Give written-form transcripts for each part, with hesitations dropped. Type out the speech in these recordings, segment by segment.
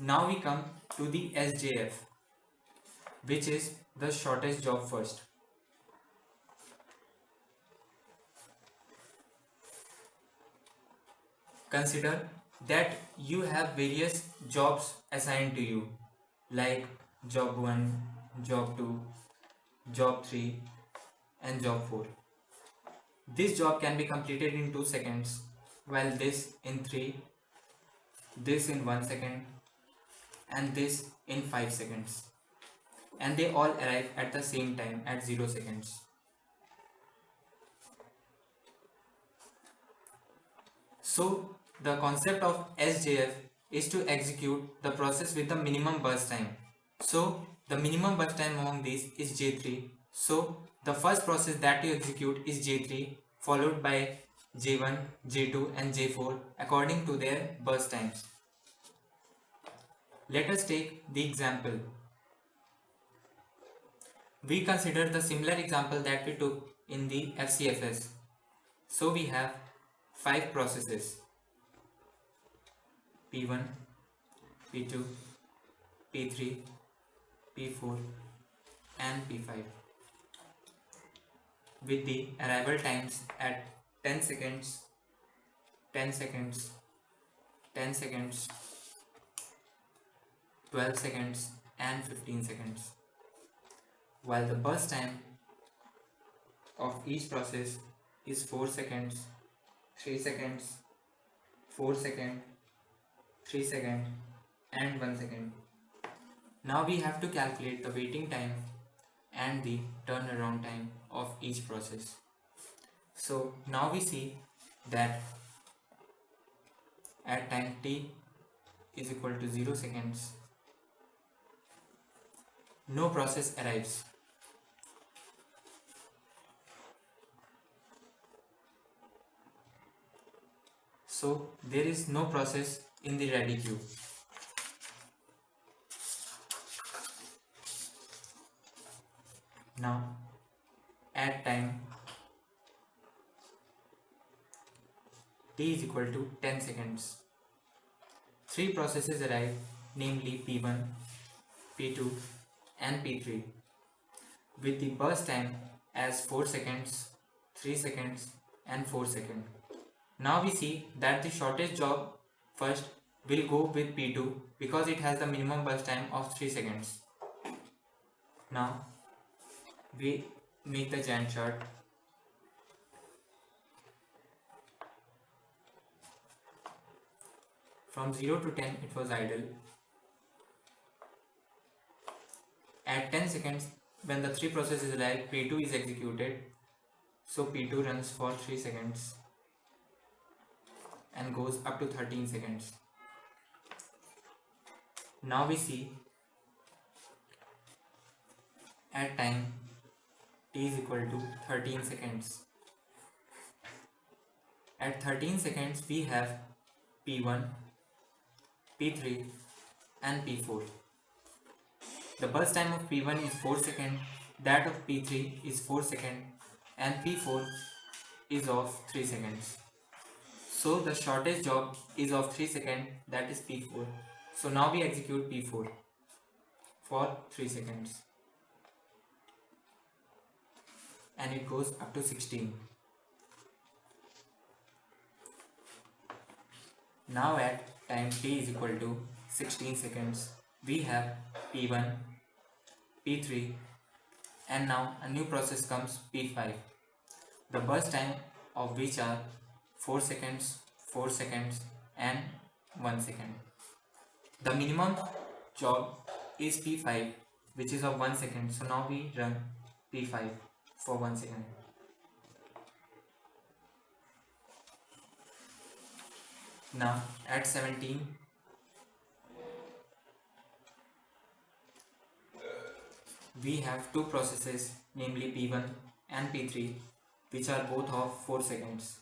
Now we come to the SJF, which is the shortest job first. Consider that you have various jobs assigned to you, like job 1, job 2, job 3 and job 4. This job can be completed in 2 seconds, while this in 3, this in 1 second and this in 5 seconds. And they all arrive at the same time at 0 seconds. So the concept of SJF is to execute the process with the minimum burst time. So the minimum burst time among these is J3. So the first process that you execute is J3, followed by J1, J2 and J4 according to their burst times. Let us take the example. We consider the similar example that we took in the FCFS. So we have 5 processes: P1, P2, P3, P4 and P5 with the arrival times at 10 seconds, 10 seconds, 10 seconds, 12 seconds and 15 seconds, while the burst time of each process is 4 seconds, 3 seconds, 4 seconds, 3 seconds and 1 second. Now we have to calculate the waiting time and the turnaround time of each process. So now we see that at time t is equal to 0 seconds, no process arrives. So there is no process in the ready queue. Now at time t is equal to 10 seconds, 3 processes arrive, namely P1, P2 and P3 with the burst time as 4 seconds, 3 seconds and 4 seconds. Now we see that the shortest job first will go with P2 because it has the minimum burst time of 3 seconds. Now we make the Gantt chart. From 0 to 10 it was idle. At 10 seconds when the 3 processes arrive, P2 is executed. So P2 runs for 3 seconds and goes up to 13 seconds. Now we see at time t is equal to 13 seconds. At 13 seconds we have P1, P3 and P4. The burst time of P1 is 4 seconds, that of P3 is 4 seconds and P4 is of 3 seconds. So the shortest job is of 3 seconds, that is P4. So now we execute P4 for 3 seconds and it goes up to 16. Now at time t is equal to 16 seconds, we have P1, P3 and now a new process comes, P5. The burst time of which are 4 seconds, 4 seconds and 1 second. The minimum job is P5 which is of 1 second. So now we run P5 for 1 second. Now at 17 we have 2 processes, namely P1 and P3 which are both of 4 seconds.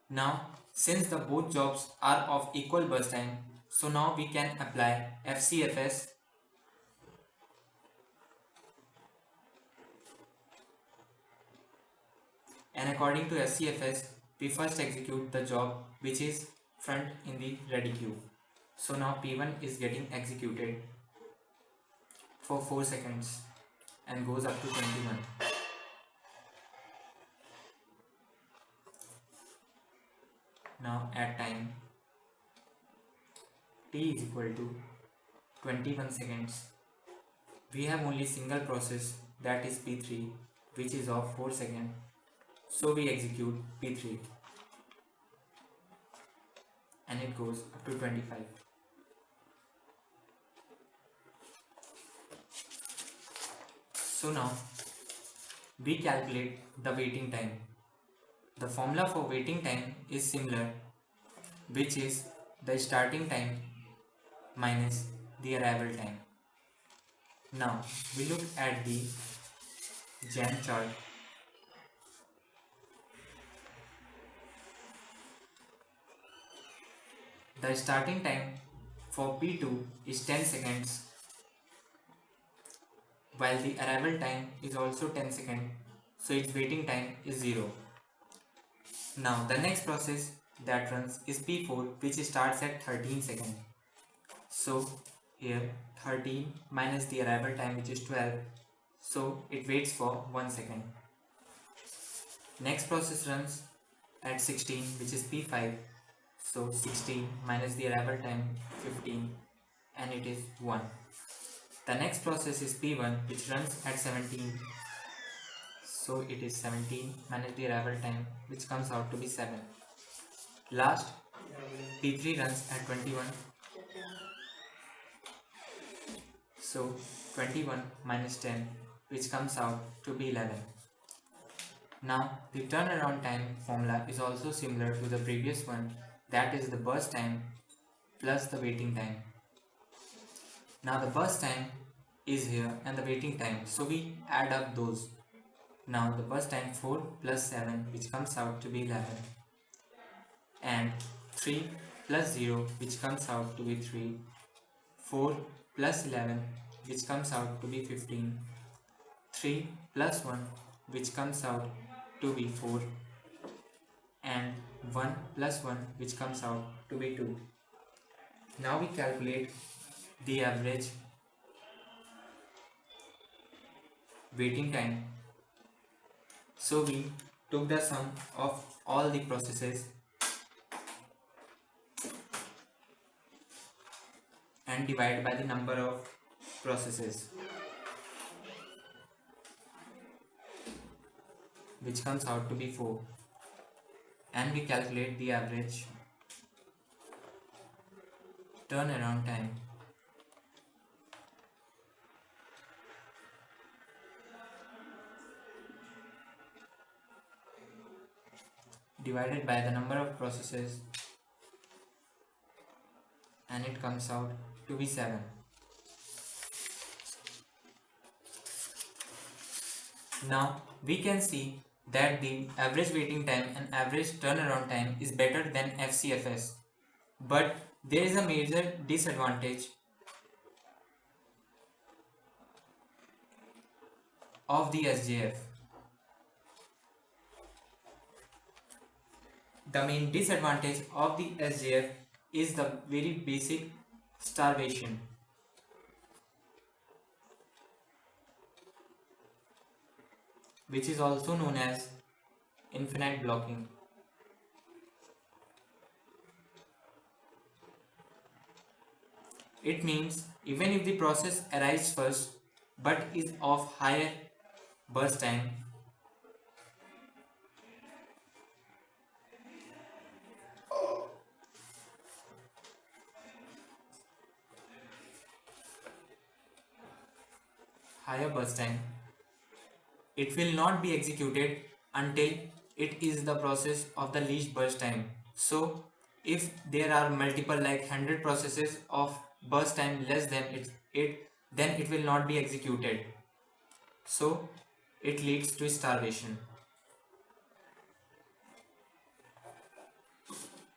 Now since the both jobs are of equal burst time, so now we can apply FCFS and according to FCFS we first execute the job which is front in the ready queue. So now P1 is getting executed for 4 seconds and goes up to 21. Now at time t is equal to 21 seconds, we have only single process, that is P3, which is of 4 seconds. So we execute P3 and it goes up to 25. So now we calculate the waiting time. The formula for waiting time is similar, which is the starting time minus the arrival time. Now we look at the Gantt chart. The starting time for P2 is 10 seconds, while the arrival time is also 10 seconds, so its waiting time is 0. Now the next process that runs is P4, which starts at 13 seconds. So here 13 minus the arrival time, which is 12, so it waits for 1 second. Next process runs at 16, which is P5, so 16 minus the arrival time 15 and it is 1. The next process is P1, which runs at 17, so it is 17 minus the arrival time, which comes out to be 7. Last, P3 runs at 21, so 21 minus 10, which comes out to be 11. Now the turnaround time formula is also similar to the previous one, that is the burst time plus the waiting time. Now the burst time is here and the waiting time, so we add up those. Now the burst time 4 plus 7, which comes out to be 11, and 3 plus 0, which comes out to be 3, 4 plus 11, which comes out to be 15, 3 plus 1, which comes out to be 4, and 1 plus 1, which comes out to be 2. Now we calculate the average waiting time. So we took the sum of all the processes and divided by the number of processes, which comes out to be 4, and we calculate the average turnaround time. Divided by the number of processes, and it comes out to be 7. Now we can see that the average waiting time and average turnaround time is better than FCFS, but there is a major disadvantage of the SJF. The main disadvantage of the SJF is the very basic starvation. Which is also known as infinite blocking. It means even if the process arrives first but is of higher burst time, it will not be executed until it is the process of the least burst time. So if there are multiple like 100 processes of burst time less than it, then it will not be executed. So it leads to starvation.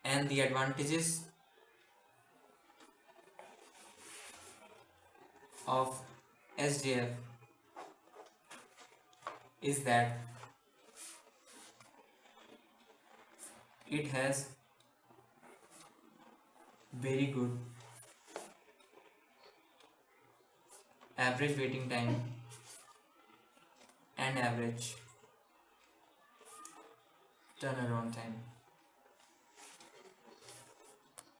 And the advantages of SJF is that it has very good average waiting time, and average turnaround time.